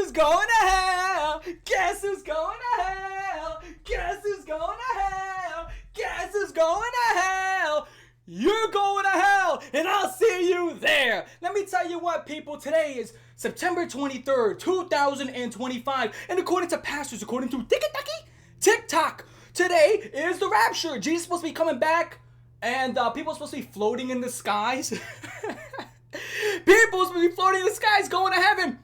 who's going to hell? Guess who's going to hell? Guess who's going to hell? Guess who's going to hell? You're going to hell, and I'll see you there. Let me tell you what, people. Today is September 23rd, 2025. And according to pastors, according to TikTok, today is the rapture. Jesus is supposed to be coming back, and people are supposed to be floating in the skies. People are supposed to be floating in the skies going to heaven.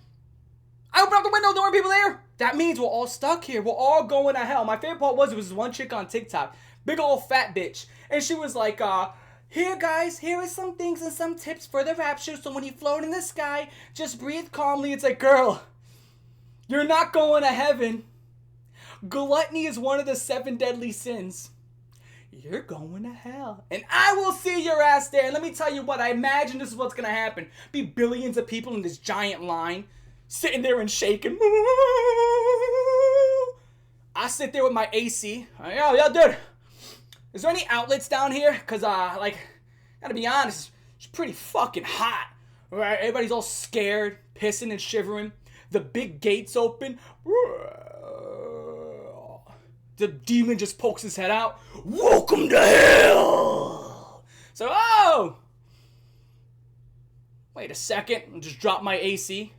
I open up the window, there weren't people there. That means we're all stuck here. We're all going to hell. My favorite part was, this one chick on TikTok, big old fat bitch. And she was like, here guys, here are some things and some tips for the rapture. So when you float in the sky, just breathe calmly. It's like, girl, you're not going to heaven. Gluttony is one of the 7 deadly sins. You're going to hell. And I will see your ass there. And let me tell you what, I imagine this is what's going to happen. Be billions of people in this giant line, sitting there and shaking. I sit there with my AC. Yo, dude. Is there any outlets down here? Because, gotta be honest, it's pretty fucking hot. Right? Everybody's all scared, pissing and shivering. The big gates open. The demon just pokes his head out. Welcome to hell! So, wait a second. I'll just drop my AC.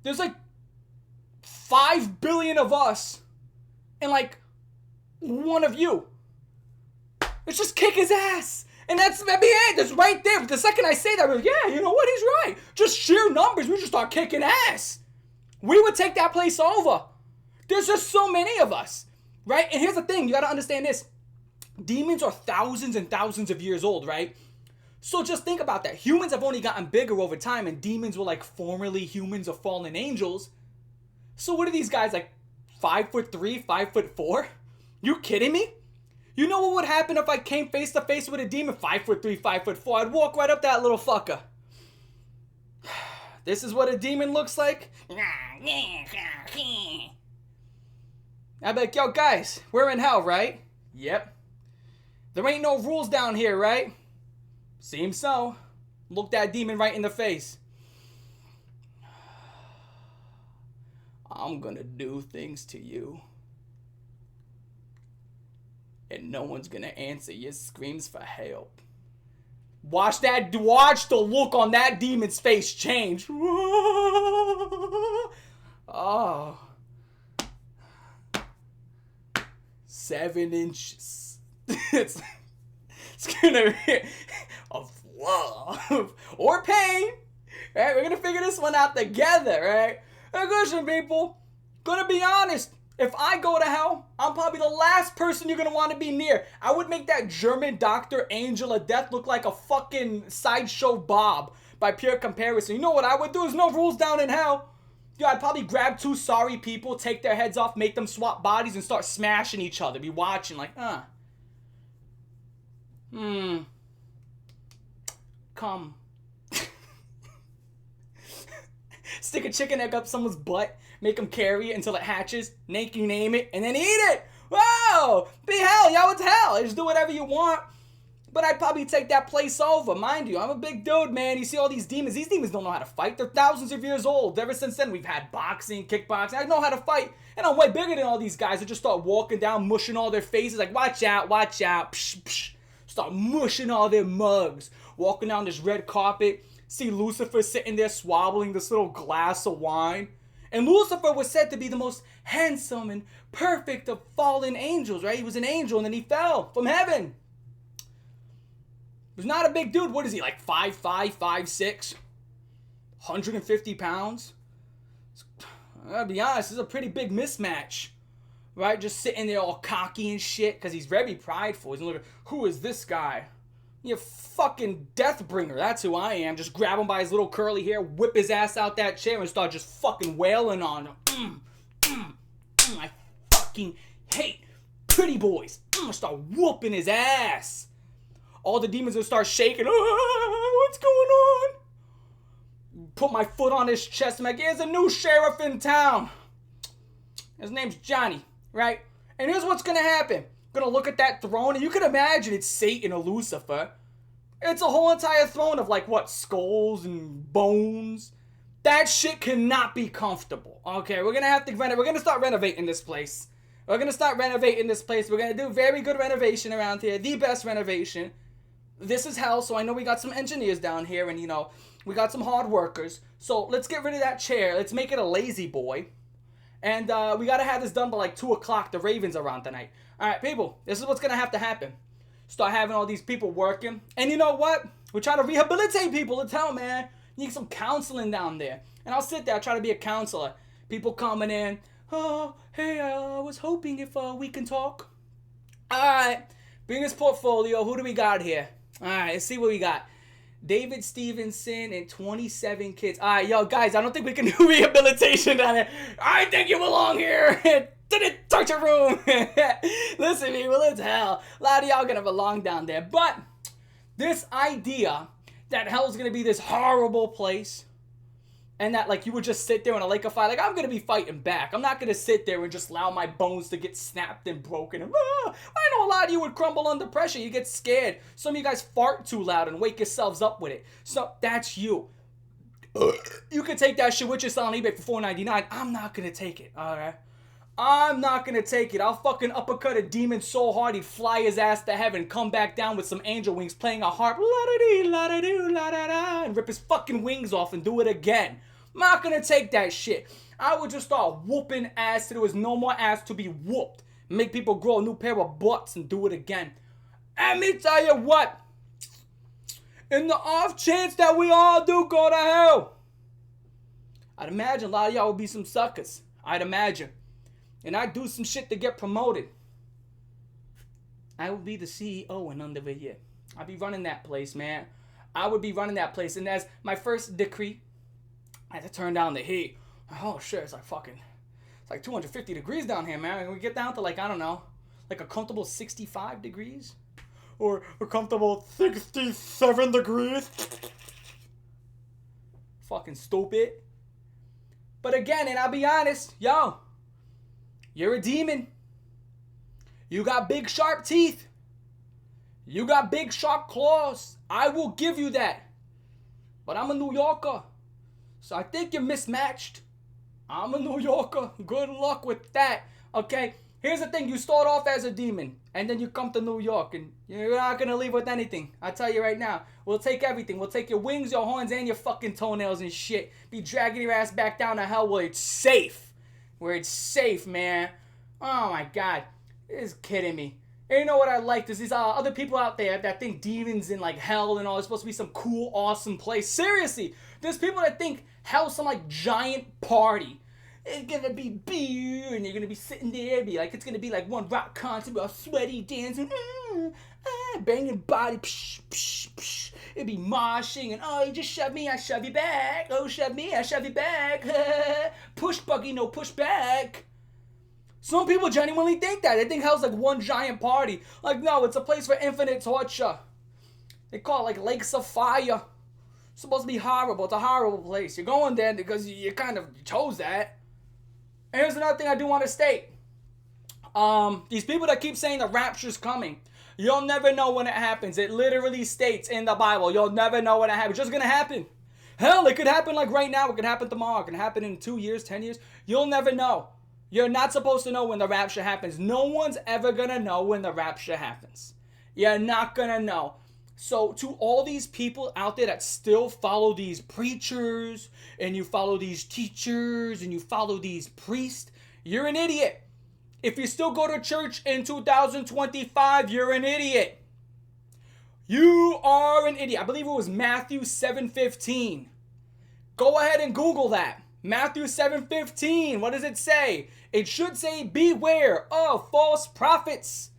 There's like 5 billion of us and like one of you. Let's just kick his ass. And that'd be it. That's right there. The second I say that, we're like, yeah, you know what? He's right. Just sheer numbers. We just start kicking ass. We would take that place over. There's just so many of us, right? And here's the thing. You got to understand this. Demons are thousands and thousands of years old, right? So just think about that. Humans have only gotten bigger over time, and demons were like formerly humans or fallen angels. So what are these guys, like 5'3", 5'4"? You kidding me? You know what would happen if I came face to face with a demon 5'3", 5'4"? I'd walk right up that little fucker. This is what a demon looks like. I'd be like, yo guys, we're in hell, right? Yep. There ain't no rules down here, right? Seems so. Look that demon right in the face. I'm gonna do things to you. And no one's gonna answer your screams for help. Watch the look on that demon's face change. Oh. 7 inches. It's gonna be of love or pain. Right? We're gonna figure this one out together, right? Now, listen, people. Gonna be honest. If I go to hell, I'm probably the last person you're gonna want to be near. I would make that German doctor Angel of Death look like a fucking sideshow Bob by pure comparison. You know what I would do? There's no rules down in hell. Yo, I'd probably grab 2 sorry people, take their heads off, make them swap bodies, and start smashing each other. Be watching like, Come. Stick a chicken egg up someone's butt, make them carry it until it hatches, you name it, and then eat it. Whoa! Be hell, yo, it's hell. Just do whatever you want. But I'd probably take that place over. Mind you, I'm a big dude, man. You see all these demons. These demons don't know how to fight. They're thousands of years old. Ever since then, we've had boxing, kickboxing. I know how to fight. And I'm way bigger than all these guys that just start walking down, mushing all their faces. Like, watch out, watch out. Psh, psh. Start mushing all their mugs. Walking down this red carpet. See Lucifer sitting there swabbling this little glass of wine. And Lucifer was said to be the most handsome and perfect of fallen angels, right? He was an angel and then he fell from heaven. He was not a big dude. What is he, like 5'5", 5'6"? 150 pounds? I gotta be honest, this is a pretty big mismatch. Right? Just sitting there all cocky and shit because he's very prideful. He's looking, who is this guy? You fucking Deathbringer. That's who I am. Just grab him by his little curly hair, whip his ass out that chair, and start just fucking wailing on him. I fucking hate pretty boys. Start whooping his ass. All the demons will start shaking. What's going on? Put my foot on his chest. I'm like, here's a new sheriff in town. His name's Johnny, right? And here's what's gonna happen. Gonna look at that throne, and you can imagine it's Satan or Lucifer. It's a whole entire throne of like what, skulls and bones. That shit cannot be comfortable. Okay, we're gonna have to We're gonna start renovating this place. We're gonna do very good renovation around here. The best renovation. This is hell, so I know we got some engineers down here, and we got some hard workers. So let's get rid of that chair. Let's make it a lazy boy. And we gotta have this done by like 2 o'clock. The Ravens are on tonight. Alright, people, this is what's gonna have to happen. Start having all these people working. And you know what? We're trying to rehabilitate people. Let's tell, man. You need some counseling down there. And I'll sit there. I'll try to be a counselor. People coming in. Oh, hey, I was hoping if we can talk. Alright. Bring this portfolio. Who do we got here? Alright, let's see what we got. David Stevenson and 27 kids. Alright, yo, guys, I don't think we can do rehabilitation down there. I think you belong here. To the torture room. Listen, people, it's hell. A lot of y'all gonna belong down there. But this idea that hell's gonna be this horrible place, and that like you would just sit there in a lake of fire, like I'm gonna be fighting back. I'm not gonna sit there and just allow my bones to get snapped and broken. And, I know a lot of you would crumble under pressure. You get scared. Some of you guys fart too loud and wake yourselves up with it. So that's you. You can take that shit with you, sell on eBay for $4.99. I'm not gonna take it. All right. I'm not gonna take it. I'll fucking uppercut a demon so hard he'd fly his ass to heaven, come back down with some angel wings playing a harp, la-da-dee, la-da-doo, la-da-da, and rip his fucking wings off and do it again. I'm not gonna take that shit. I would just start whooping ass till there was no more ass to be whooped. Make people grow a new pair of butts and do it again. And me tell you what, in the off chance that we all do go to hell, I'd imagine a lot of y'all would be some suckers. I'd imagine. And I do some shit to get promoted. I would be the CEO in under a year. I'd be running that place, man. I would be running that place. And as my first decree, I had to turn down the heat. Oh shit, it's like 250 degrees down here, man. We get down to like, I don't know, like a comfortable 65 degrees. Or a comfortable 67 degrees. Fucking stupid. But again, and I'll be honest, yo. You're a demon. You got big sharp teeth. You got big sharp claws. I will give you that. But I'm a New Yorker. So I think you're mismatched. I'm a New Yorker. Good luck with that. Okay? Here's the thing. You start off as a demon. And then you come to New York. And you're not going to leave with anything. I tell you right now. We'll take everything. We'll take your wings, your horns, and your fucking toenails and shit. Be dragging your ass back down to hell where it's safe. Where it's safe, man. Oh my god. This is kidding me. And you know what I like? There's these other people out there that think demons in like hell and all is supposed to be some cool, awesome place. Seriously. There's people that think hell's some like giant party. It's gonna be beer and you're gonna be sitting there. Be like, it's gonna be like one rock concert with a sweaty dancing. Banging body. Psh, psh, psh. It'd be moshing and oh, you just shove me, I shove you back. Oh, shove me, I shove you back. Push buggy, no push back. Some people genuinely think that. They think hell's like one giant party. Like, no, it's a place for infinite torture. They call it like lakes of fire. It's supposed to be horrible. It's a horrible place. You're going there because you kind of chose that. And here's another thing I do want to state. These people that keep saying the rapture's coming. You'll never know when it happens. It literally states in the Bible, you'll never know when it happens. It's just going to happen. Hell, it could happen like right now. It could happen tomorrow. It could happen in 2 years, 10 years. You'll never know. You're not supposed to know when the rapture happens. No one's ever going to know when the rapture happens. You're not going to know. So to all these people out there that still follow these preachers and you follow these teachers and you follow these priests, you're an idiot. If you still go to church in 2025, you're an idiot. You are an idiot. I believe it was Matthew 7:15. Go ahead and Google that. Matthew 7:15. What does it say? It should say, beware of false prophets.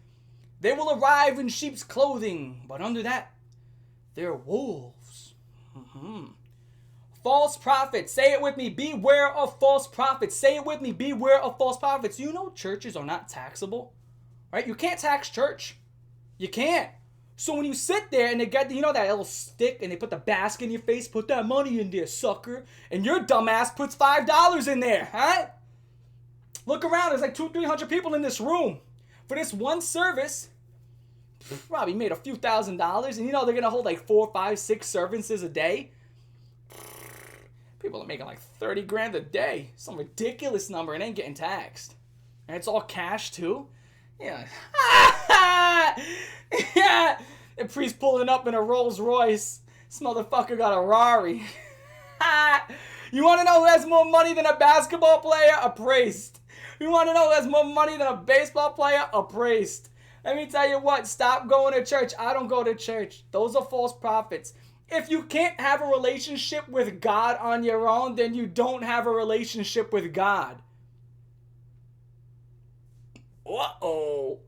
They will arrive in sheep's clothing, but under that, they're wolves. False prophets. Say it with me. Beware of false prophets. Say it with me. Beware of false prophets. You know churches are not taxable, right? You can't tax church. You can't. So when you sit there and they get, you know, that little stick and they put the basket in your face, put that money in there, sucker. And your dumbass puts $5 in there, huh? Look around. There's like 200-300 people in this room. For this one service, probably made a few $1,000s. And you know they're going to hold like 4, 5, 6 services a day. People are making like 30 grand a day. Some ridiculous number and ain't getting taxed. And it's all cash too. Yeah. Yeah. The priest pulling up in a Rolls Royce. This motherfucker got a Rari. You want to know who has more money than a basketball player? A priest. You want to know who has more money than a baseball player? A priest. Let me tell you what, stop going to church. I don't go to church. Those are false prophets. If you can't have a relationship with God on your own, then you don't have a relationship with God. Uh-oh.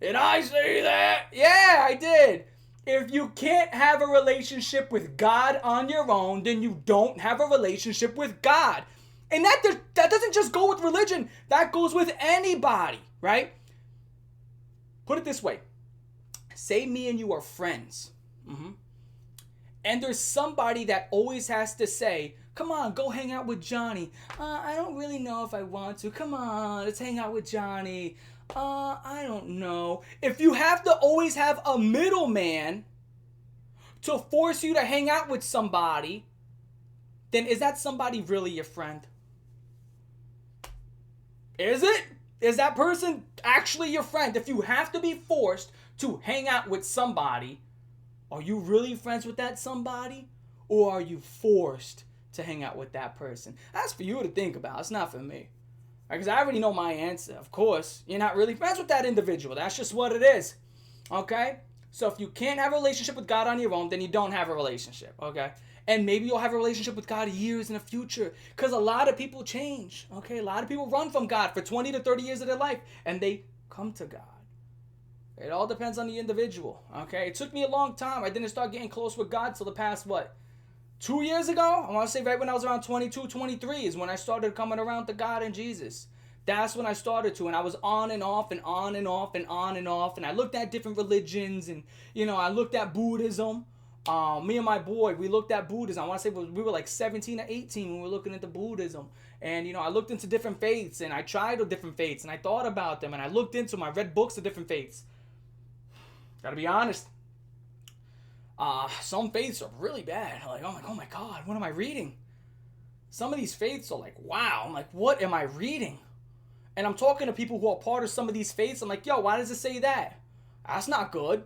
Did I say that? Yeah, I did. If you can't have a relationship with God on your own, then you don't have a relationship with God. And that doesn't just go with religion. That goes with anybody, right? Put it this way. Say me and you are friends. And there's somebody that always has to say, come on, go hang out with Johnny. I don't really know if I want to. Come on, let's hang out with Johnny. I don't know. If you have to always have a middleman to force you to hang out with somebody, then is that somebody really your friend? Is it? Is that person actually your friend? If you have to be forced to hang out with somebody, are you really friends with that somebody? Or are you forced to hang out with that person? That's for you to think about. It's not for me. Because I already know my answer. Of course, you're not really friends with that individual. That's just what it is. Okay? So if you can't have a relationship with God on your own, then you don't have a relationship. Okay? And maybe you'll have a relationship with God years in the future. Because a lot of people change. Okay? A lot of people run from God for 20 to 30 years of their life. And they come to God. It all depends on the individual. Okay? It took me a long time. I didn't start getting close with God till the past, 2 years ago? I want to say right when I was around 22, 23 is when I started coming around to God and Jesus. That's when I started to. And I was on and off and on and off and on and off. And I looked at different religions and, I looked at Buddhism. Me and my boy, we looked at Buddhism. I want to say we were like 17 or 18 when we were looking into Buddhism. And, I looked into different faiths and I tried the different faiths and I thought about them and I looked into them. I read books of different faiths. Gotta be honest. Some faiths are really bad. Like, I'm like, oh my God, what am I reading? Some of these faiths are like, wow. I'm like, what am I reading? And I'm talking to people who are part of some of these faiths. I'm like, yo, why does it say that? That's not good.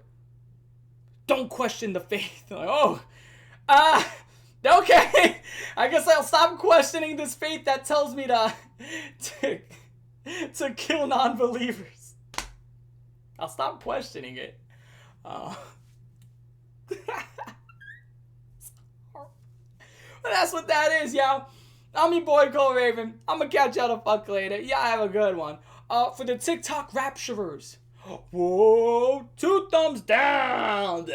Don't question the faith. Like, okay. I guess I'll stop questioning this faith that tells me to kill non-believers. I'll stop questioning it. But that's what that is, yo. I'm your boy Cole Raven. I'm gonna catch y'all the fuck later. Y'all have a good one. For the TikTok rapturers. Whoa, 2 thumbs down.